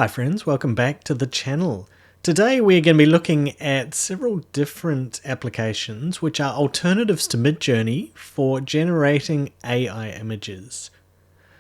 Hi friends, welcome back to the channel. Today we're going to be looking at several different applications which are alternatives to Midjourney for generating AI images.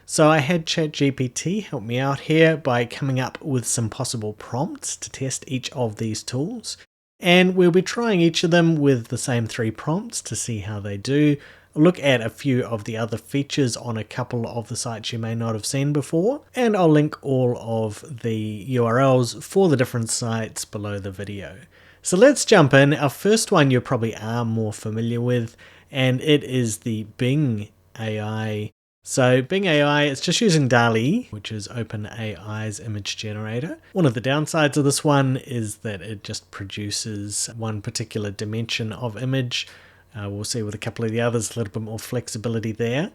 So I had ChatGPT help me out here by coming up with some possible prompts to test each of these tools. And we'll be trying each of them with the same 3 prompts to see how they do. I'll look at a few of the other features on a couple of the sites you may not have seen before, and I'll link all of the URLs for the different sites below the video. So let's jump in. Our first one you probably are more familiar with, and it is the Bing AI. So Bing AI, it's just using DALL-E, which is OpenAI's image generator. One of the downsides of this one is that it just produces one particular dimension of image. We'll see with a couple of the others, a little bit more flexibility there.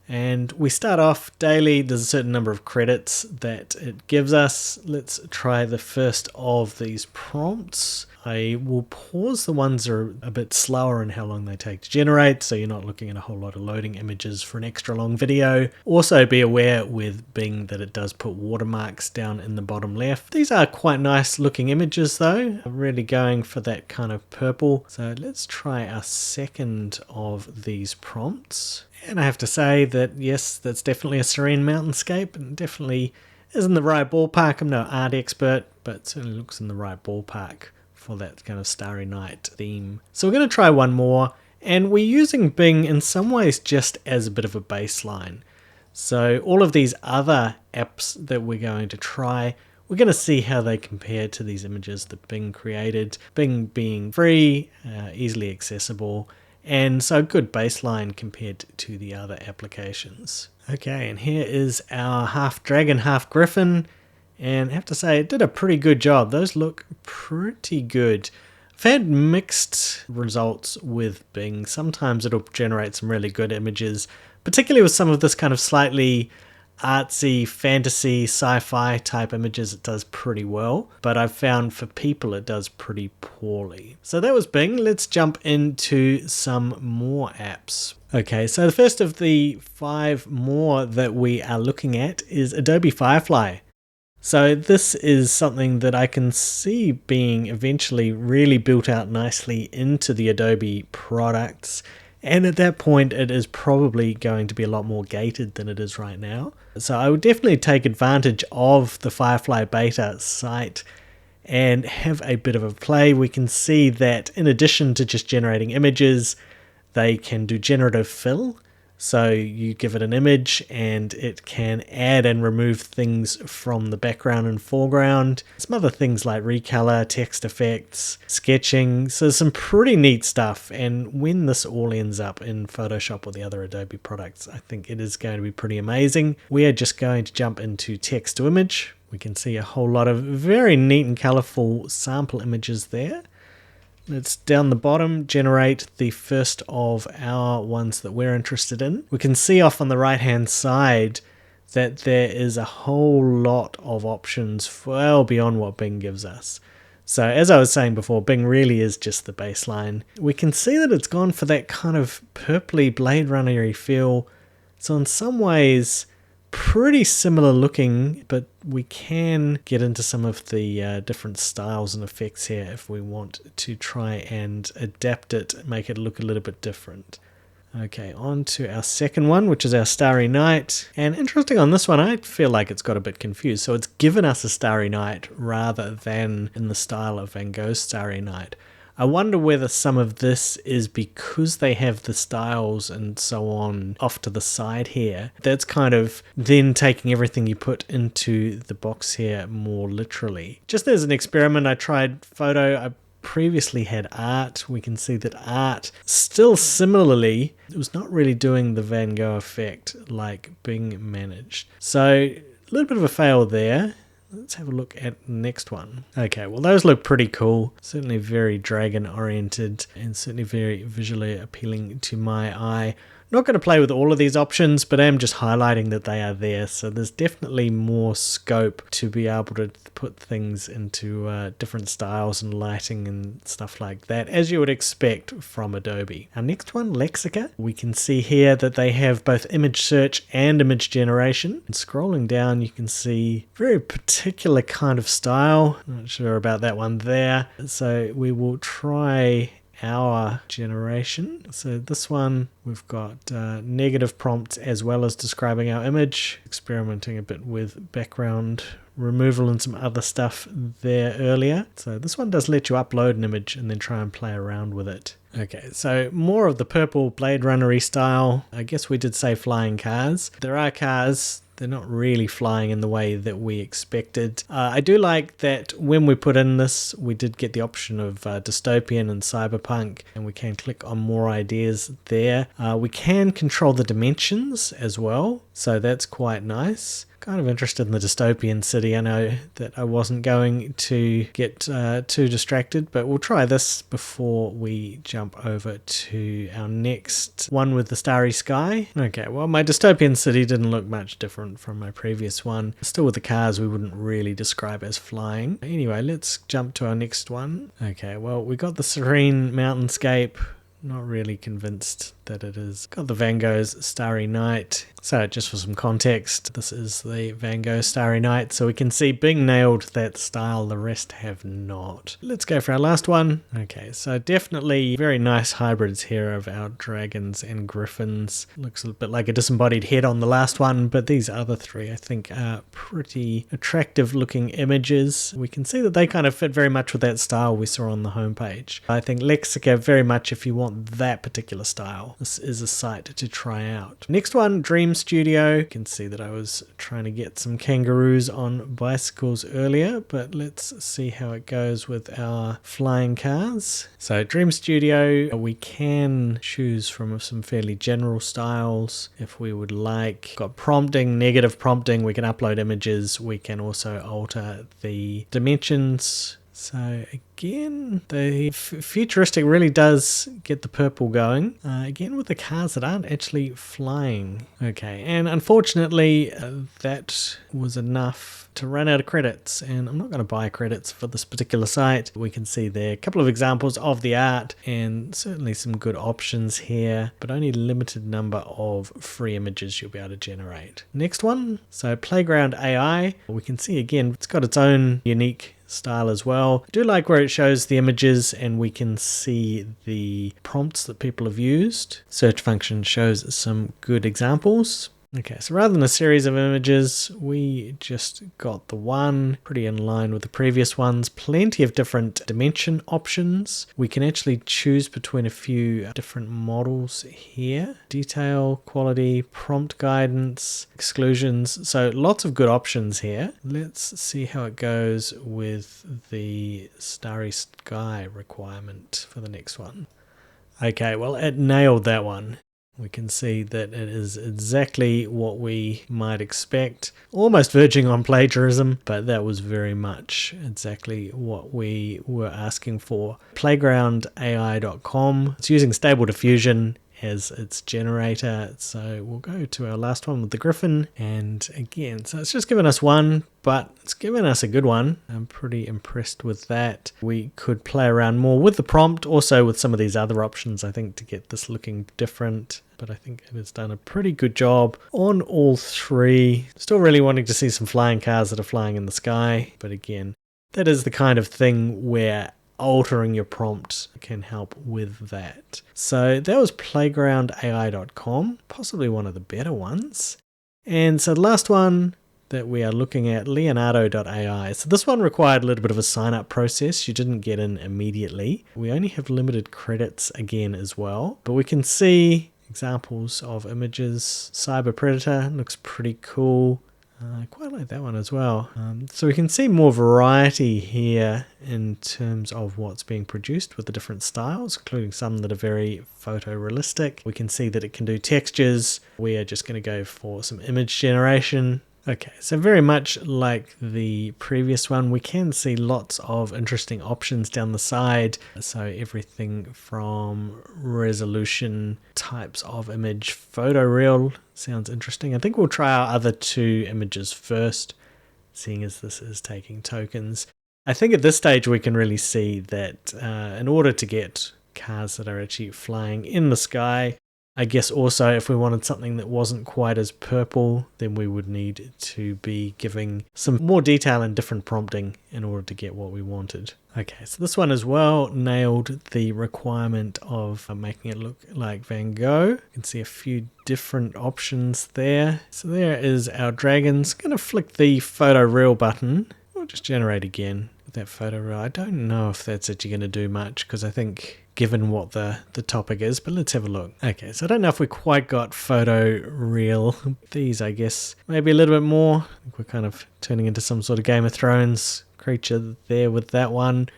And we start off daily. There's a certain number of credits that it gives us. Let's try the first of these prompts. I will pause the ones that are a bit slower in how long they take to generate, so you're not looking at a whole lot of loading images for an extra long video. Also be aware with Bing that it does put watermarks down in the bottom left. These are quite nice looking images though. I'm really going for that kind of purple. So let's try our second of these prompts. And I have to say that yes, that's definitely a serene mountainscape and definitely is in the right ballpark. I'm no art expert, but certainly looks in the right ballpark for that kind of starry night theme. So we're going to try one more, and we're using Bing in some ways just as a bit of a baseline. So all of these other apps that we're going to try, we're going to see how they compare to these images that Bing created. Bing being free, easily accessible, and so a good baseline compared to the other applications. Okay, and here is our half dragon, half griffin. And I have to say, it did a pretty good job. Those look pretty good. I've had mixed results with Bing. Sometimes it'll generate some really good images, particularly with some of this kind of slightly artsy, fantasy, sci-fi type images. It does pretty well, but I've found for people it does pretty poorly. So that was Bing. Let's jump into some more apps. Okay, so the first of the 5 more that we are looking at is Adobe Firefly. So this is something that I can see being eventually really built out nicely into the Adobe products. And at that point, it is probably going to be a lot more gated than it is right now. So I would definitely take advantage of the Firefly beta site and have a bit of a play. We can see that in addition to just generating images, they can do generative fill. So you give it an image and it can add and remove things from the background and foreground. Some other things like recolor, text effects, sketching. So some pretty neat stuff. And when this all ends up in Photoshop or the other Adobe products, I think it is going to be pretty amazing. We are just going to jump into text to image. We can see a whole lot of very neat and colorful sample images there. Let's down the bottom generate the first of our ones that we're interested in. We can see off on the right hand side that there is a whole lot of options well beyond what Bing gives us. So as I was saying before, Bing really is just the baseline. We can see that it's gone for that kind of purpley Blade Runner-y feel. So in some ways pretty similar looking, but we can get into some of the different styles and effects here if we want to try and adapt it, make it look a little bit different. Okay, on to our second one, which is our Starry Night. And interesting on this one, I feel like it's got a bit confused. So it's given us a Starry Night rather than in the style of Van Gogh's Starry Night. I wonder whether some of this is because they have the styles and so on off to the side here. That's kind of then taking everything you put into the box here more literally. Just as an experiment, I tried photo. I previously had art. We can see that art still similarly, it was not really doing the Van Gogh effect like Bing managed. So a little bit of a fail there. Let's have a look at the next one. Okay, well those look pretty cool. Certainly very dragon oriented and certainly very visually appealing to my eye. Not going to play with all of these options, but I'm just highlighting that they are there. So there's definitely more scope to be able to put things into different styles and lighting and stuff like that, as you would expect from Adobe. Our next one, Lexica. We can see here that they have both image search and image generation. And scrolling down, you can see very particular kind of style. Not sure about that one there. So we will try our generation. So this one, we've got negative prompts as well as describing our image, experimenting a bit with background removal and some other stuff there earlier. So this one does let you upload an image and then try and play around with it. Okay, so more of the purple Blade Runner-y style. I guess we did say flying cars. There are cars. They're not really flying in the way that we expected. I do like that when we put in this, we did get the option of dystopian and cyberpunk, and we can click on more ideas there. We can control the dimensions as well, so that's quite nice. Kind of interested in the dystopian city. I know that I wasn't going to get too distracted, but we'll try this before we jump over to our next one with the starry sky. Okay, well, my dystopian city didn't look much different from my previous one. Still with the cars we wouldn't really describe as flying. Anyway, let's jump to our next one. Okay, well, we got the serene mountainscape. Not really convinced that it is. Got the Van Gogh's Starry Night. So just for some context, this is the Van Gogh Starry Night. So we can see Bing nailed that style, the rest have not. Let's go for our last one. Okay, so definitely very nice hybrids here of our dragons and griffins. Looks a bit like a disembodied head on the last one, but these other three I think are pretty attractive looking images. We can see that they kind of fit very much with that style we saw on the homepage. I think Lexica very much if you want that particular style. This is a site to try out. Next one, DreamStudio. You can see that I was trying to get some kangaroos on bicycles earlier, but let's see how it goes with our flying cars. So DreamStudio, we can choose from some fairly general styles if we would like. Got prompting, negative prompting, we can upload images, we can also alter the dimensions. So again, the futuristic really does get the purple going. Again, with the cars that aren't actually flying. Okay, and unfortunately, that was enough to run out of credits. And I'm not going to buy credits for this particular site. We can see there a couple of examples of the art and certainly some good options here, but only a limited number of free images you'll be able to generate. Next one, so PlaygroundAI. We can see again, it's got its own unique style as well. I do like where it shows the images and we can see the prompts that people have used. Search function shows some good examples. Okay, so rather than a series of images, we just got the one, pretty in line with the previous ones. Plenty of different dimension options. We can actually choose between a few different models here. Detail, quality, prompt guidance, exclusions. So lots of good options here. Let's see how it goes with the starry sky requirement for the next one. Okay, well, it nailed that one. We can see that it is exactly what we might expect, almost verging on plagiarism, but that was very much exactly what we were asking for. PlaygroundAI.com. It's using Stable Diffusion as its generator. So we'll go to our last one with the griffin. And again, so it's just given us one, but it's given us a good one. I'm pretty impressed with that. We could play around more with the prompt, also with some of these other options, I think, to get this looking different. But I think it has done a pretty good job on all three. Still really wanting to see some flying cars that are flying in the sky. But again, that is the kind of thing where altering your prompt can help with that. So that was playgroundai.com, possibly one of the better ones. And so the last one that we are looking at, LeonardoAI. So this one required a little bit of a sign-up process. You didn't get in immediately. We only have limited credits again as well, but we can see examples of images. Cyber Predator looks pretty cool. I quite like that one as well. So we can see more variety here in terms of what's being produced with the different styles, including some that are very photorealistic. We can see that it can do textures. We are just going to go for some image generation. Okay, so very much like the previous one, we can see lots of interesting options down the side. So everything from resolution, types of image, photoreal sounds interesting. I think we'll try our other two images first, seeing as this is taking tokens. I think at this stage we can really see that in order to get cars that are actually flying in the sky, I guess also if we wanted something that wasn't quite as purple, then we would need to be giving some more detail and different prompting in order to get what we wanted. Okay, so this one as well nailed the requirement of making it look like Van Gogh. You can see a few different options there. So there is our dragons. Going to flick the photoreal button. We'll just generate again with that photoreal. I don't know if that's actually going to do much because I think given what the topic is, but let's have a look. Okay, so I don't know if we quite got photoreal. These, I guess, maybe a little bit more. I think we're kind of turning into some sort of Game of Thrones creature there with that one.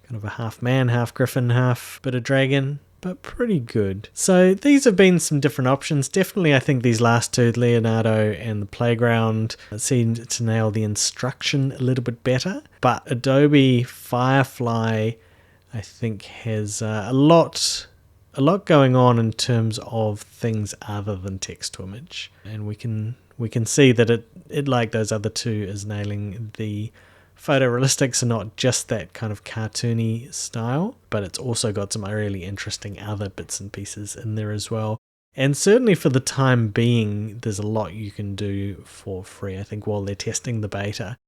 Kind of a half man, half griffin, half bit of dragon, but pretty good. So these have been some different options. Definitely, I think these last two, Leonardo and the Playground, seemed to nail the instruction a little bit better. But Adobe Firefly, I think, has a lot going on in terms of things other than text to image, and we can see that it like those other two is nailing the photorealistics and not just that kind of cartoony style, but it's also got some really interesting other bits and pieces in there as well. And certainly for the time being, there's a lot you can do for free, I think, while they're testing the beta.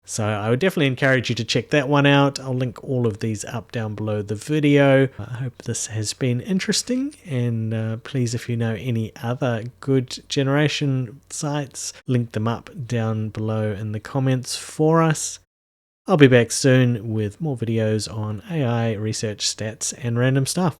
So I would definitely encourage you to check that one out. I'll link all of these up down below the video. I hope this has been interesting, and please, if you know any other good generation sites, link them up down below in the comments for us. I'll be back soon with more videos on AI, research, stats, and random stuff.